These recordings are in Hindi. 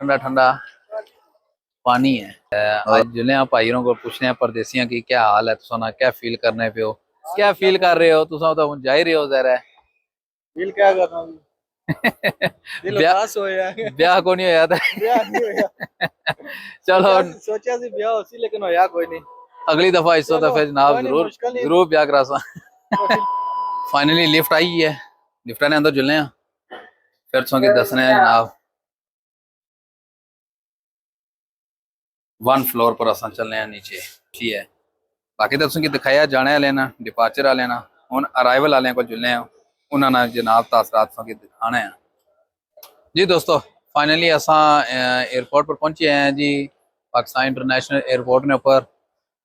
ठंडा ठंडा पानी है। आज जुले भाइयों को पूछने परदेसियां की क्या हाल है, तुसा क्या फील करने पे हो, क्या फील कर रहे हो, तुसा तो जा ही रहे हो जरा। दिल क्या कर रहा हूँ। दिल उदास हो या ब्याह को नहीं होया था। ब्याह नहीं होया। चलो सोचा सी ब्याह हो सी लेकिन होया कोई नहीं। अगली दफा इस तो फिर जनाब कोई नहीं, जरूर मुश्किल ही जरूर ब्याह करा सा। कोशिश। फाइनली लिफ्ट आई है, लिफ्ट ने अंदर जुलने फिर तुसा की दसने जनाब 1 फ्लोर पर असा चलने नीचे ठीक है। बाकी तो तुसें दिखाया जाने वाले ना डिपार्चर वाले ना हुन अराइवल वाले को जुलने उन्होंने जनाब तासरात तुसें दिखाने हैं। जी दोस्तों फाइनली असा एयरपोर्ट पर पहुंचे हैं जी, पाकिस्तान इंटरनेशनल एयरपोर्ट ने ऊपर।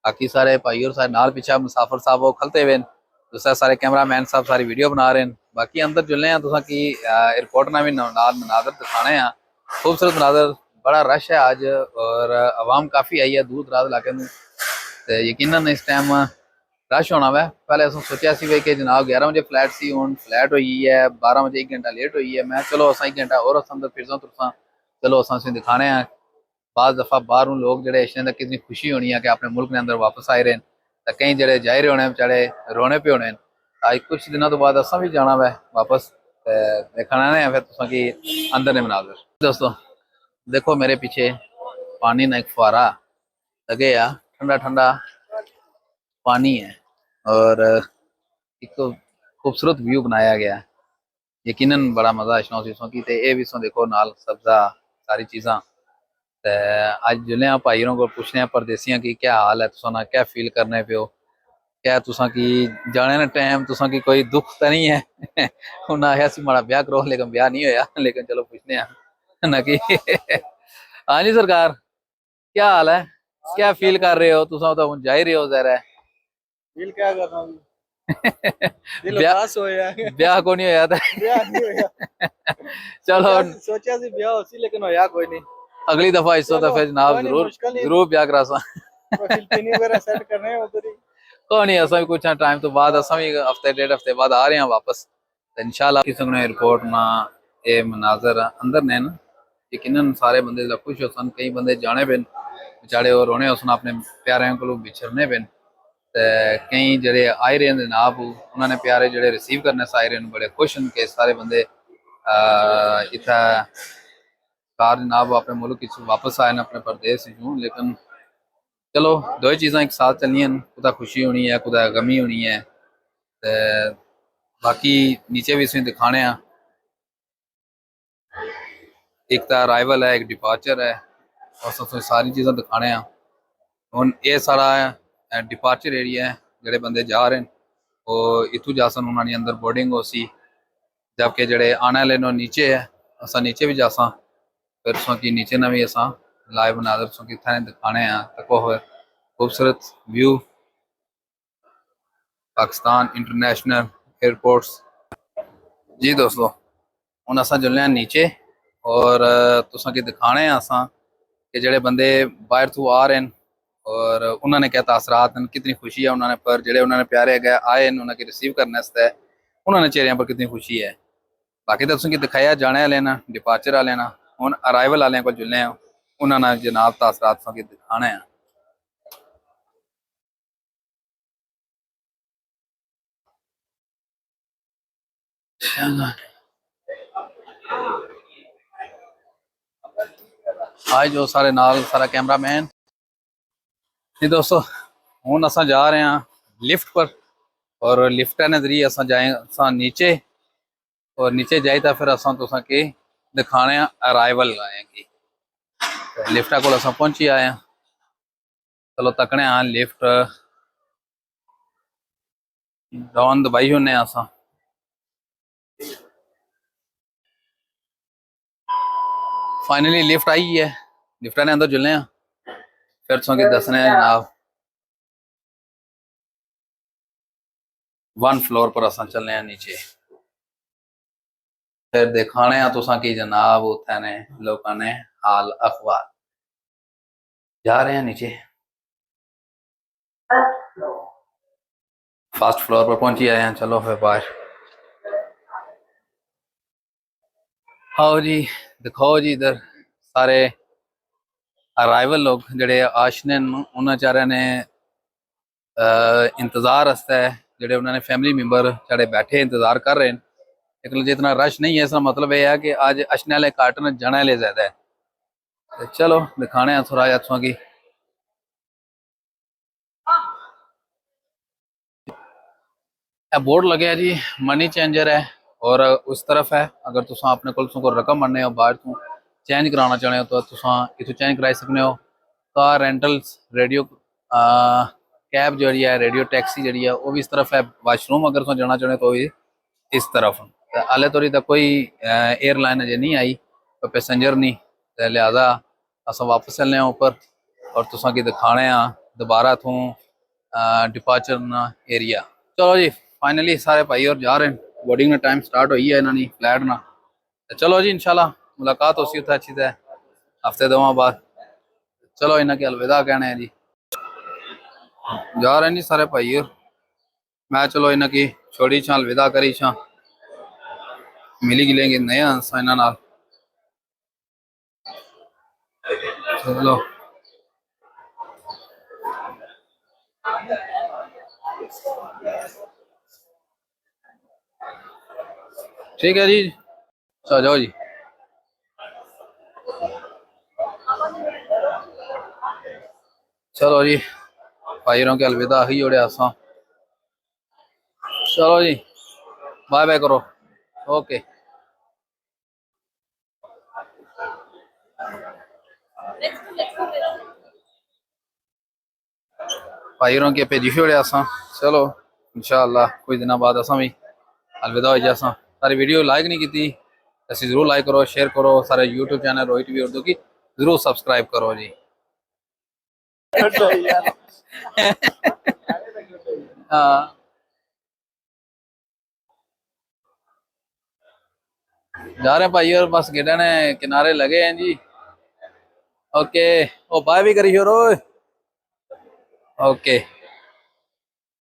बाकी सारे भाई और सारे नाल पीछे मुसाफिर साहब वो खलते हुए दूसरा सारे कैमरा मैन साहब सारी वीडियो बना रहे हैं। बाकी अंदर जुलने हैं तुसा की एयरपोर्ट ने भी नाल मनाजर दिखाने हैं, खूबसूरत मनाजर। बड़ा रश है आज और आवाम काफ़ी आई है दूर दराज इलाके में, तो यकीनन इस टाइम रश होना वै। पहले असं सोचा सी कि जनाब 11 बजे फ्लैट सी, हुन फ्लैट हुई है 12 बजे, 1 घंटा लेट हुई है। मैं चलो असा 1 घंटा और अंदर फिरसा तुरसा, चलो असा दिखाने हैं। बाज़ दफ़ा बाहरों लोग जोड़े इस कितनी खुशी होनी है कि अपने मुल्क के अंदर वापस आए रहे, तो कई जोड़े जाए रहे होने बेचारे रोने पे होने। आज कुछ दिनों तो बाद असा भी जाना वै वापस, देखना है फिर तुसा की अंदर ने मनाजर। दोस्तों देखो मेरे पीछे पानी ना एक फुहारा लगे या ठंडा ठंडा पानी है और एक तो खूबसूरत व्यू बनाया गया है। यकीनन बड़ा मजा आशना चीज़ों की, ते ये भी सो देखो नाल सब्जा सारी चीज़ा। आज जुले भाइयों को पूछने परदेसियां की क्या हाल है, तुसा क्या फील करने पे हो, क्या तुसा की जाने ना टाइम तुसा की कोई दुख तो नहीं है। उन्हें आया सी माड़ा ब्याह करो लेकिन ब्याह नहीं होया, लेकिन चलो पूछने ना कि हाँ जी सरकार क्या हाल है, क्या फील कर रहे हो, तुसा तो जा ही रहे हो जरा। दिल क्या कर रहा हूँ। दिल ब्याह उदास हो या ब्याह को नहीं होया था। ब्याह नहीं होया। चलो सोचा सी ब्याह हो सी लेकिन होया कोई नहीं। अगली दफा इस तो फिर जनाब कोई नहीं, जरूर मुश्किल ही जरूर ब्याह करा सा। फिलिपीनी वगैरह सेट करने हैं उधर ही। कोई नहीं असा भी कुछ टाइम तो बाद असा भी हफ्ते 1.5 हफ्ते बाद आ रहे हैं वापस, तो इंशाल्लाह किसी ने एयरपोर्ट ना ये मनाजर अंदर ने ना यकीनन सारे बंदे जरा खुश हो सन। कई बंदे जाने पे बेचारे और रोने हो सन अपने प्यारे को बिछड़ने पे, कई जड़े आए रहे जनाब उन्होंने प्यारे जड़े रिसीव करने से आए रहे बड़े खुश हैं कि सारे बंदे इतना कार जनाब अपने मुल्क वापस आए अपने प्रदेश चूँ। लेकिन चलो दो ही चीज़ा एक साथ चलनियां, कुदा खुशी होनी है कुदा गमी होनी है। ते बाकी नीचे भी इसमें दिखाने हैं, एक तो अराइवल है एक डिपार्चर है और सबसे सारी चीज़ा दिखाने हैं। हुन ये सारा डिपार्चर एरिया है, जोड़े बंदे जा रहे हैं वो इतू जा सन उन्होंने अंदर बोर्डिंग हो सी, जबकि जोड़े आने वाले नीचे है असा नीचे भी जासा। फिर सो कि नीचे ना भी असा लाइव बनादर सो कि थाने दिखाने हैं तको खूबसूरत व्यू पाकिस्तान इंटरनेशनल एयरपोर्ट्स। जी दोस्तों हुन असा जुलने नीचे और तुसा की दिखाने हैं असा कि जोड़े बंदे बाहर तू आ रहे हैं और उन्होंने क्या तासरात हैं, कितनी खुशी है उन्होंने, पर जोड़े उन्होंने प्यारे गए आए उन्होंने रिसीव करने उन्होंने चेहरिया पर कितनी खुशी है। बाकी तो तुसें दिखाया जाने वाले ना डिपार्चर वाले ना हुन अराइवल वाले को जुलने उन्होंने जनाब तासरात तुसें दिखाने हैं। आज जो सारे नाल सारा कैमरा मैन जी दोस्तों हूँ असा जा रहे हैं लिफ्ट पर और लिफ्ट ने जरिए असा जाए असा नीचे और नीचे जाए तो फिर असा तुसा के दिखाने अराइवल आए कि लिफ्टा को असा पहुंची आए हैं। चलो तकने हाँ लिफ्ट डॉन दबाई होने असा फाइनली लिफ्ट आई है, लिफ्ट ने अंदर जुलने फिर तुसा के दसने जनाब 1 फ्लोर पर असा चलने नीचे फिर दिखाने तुसा की जनाब उत्थे लोगों ने हाल अखबार जा रहे हैं नीचे। फर्स्ट फ्लोर पर पहुंची आए हैं, चलो फिर बाहर आओ जी दिखाओ जी इधर सारे अराइवल लोग जड़े आशने उन्होंने चारे ने इंतज़ार रस्ता है जड़े उन्होंने फैमिली मेंबर साढ़े बैठे इंतज़ार कर रहे हैं लेकिन जितना रश नहीं है इसका मतलब यह है कि आज अशने वाले कार्टन जाने वाले ज़्यादा है। तो चलो दिखाने थोड़ा जहा की बोर्ड लगे जी मनी चेंजर है और उस तरफ है अगर तुम अपने को रकम बनने हो बाहर तू चेंज कराना चाहते हो तो तुम इतों चेंज कराई सकते हो। कार रेंटल्स रेडियो कैब जी है रेडियो टैक्सी जी है वो भी इस तरफ है। वाशरूम अगर तुम जाना चाहते हो तो भी इस तरफ हाले तोरी तक कोई एयरलाइन अजे नहीं आई कोई पैसेंजर नहीं ते लिहाजा अस वापस चलने ऊपर और तुसा की दिखाने दोबारा तू डिपार्चर एरिया। चलो जी फाइनली सारे भाई और जा रहे हैं बोर्डिंग में टाइम स्टार्ट हुई है इन्होंने फ्लैट ना। तो चलो जी इंशाल्लाह मुलाकात हो सी उत्थे अच्छी तरह हफ्ते दो बाद। चलो इन्हें के अलविदा कहने हैं जी जा रहे हैं जी सारे भाई और मैं चलो इन्हें की छोड़ी छा अलविदा करी छा मिली गिलेंगे नए हंसा इन्हों नाल। चलो ठीक है जी चलो जाओ जी। चलो जी भाईरों के अलविदा ही जोड़े असा। चलो जी बाय बाय करो ओके। भाईरों के भेजी छोड़े असा। चलो इंशाअल्लाह कुछ दिनों बाद असा भी अलविदा हो जासा। सारी वीडियो लाइक नहीं की ऐसी जरूर लाइक करो शेयर करो सारे YouTube channel Rohit TV Urdu की जरूर सब्सक्राइब करो जी। हाँ जा रहे भाई और बस गेड़ा ने किनारे लगे हैं जी। ओके ओ बाय भी करी छोरो ओके।